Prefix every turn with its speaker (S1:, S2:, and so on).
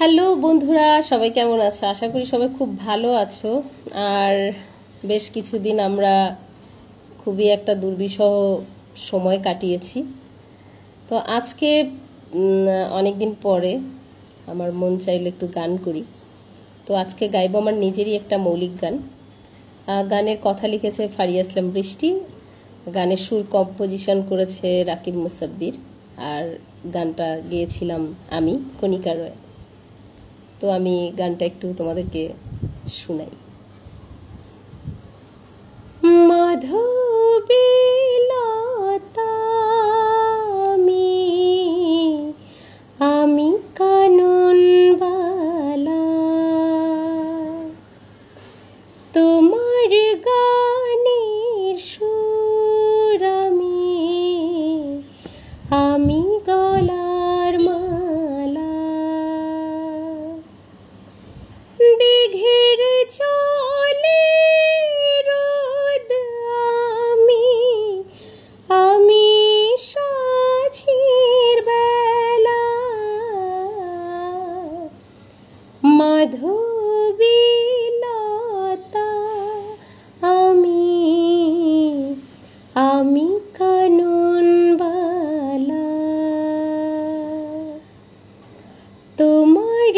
S1: Hello বন্ধুরা, সবাই কেমন আছো? আশা করি সবাই খুব ভালো আছো। আর বেশ কিছুদিন আমরা খুবই একটা দুর্বিষহ সময় কাটিয়েছি। তো আজকে অনেক দিন পরে আমার মন চাইলো একটু গান করি। তো আজকে গাইবো আমার নিজেরই একটা মৌলিক গান। গানের কথা লিখেছে ফারিয়া ইসলাম বৃষ্টি, গানের সুর কম্পোজিশন করেছে রাকিব মুসাব্বির, আর গানটা গেয়েছিলাম আমি, কণিকা রয়। তো আমি গানটা একটু তোমাদেরকে শোনাই। মাধবীলতা আমি কাননবালা, তোমার গানের সুর আমি গলার মালা, দিঘির চলে রোদ আমি সাঁঝের বেলা, মাধবীলতা আমি কাননবালা, তোমার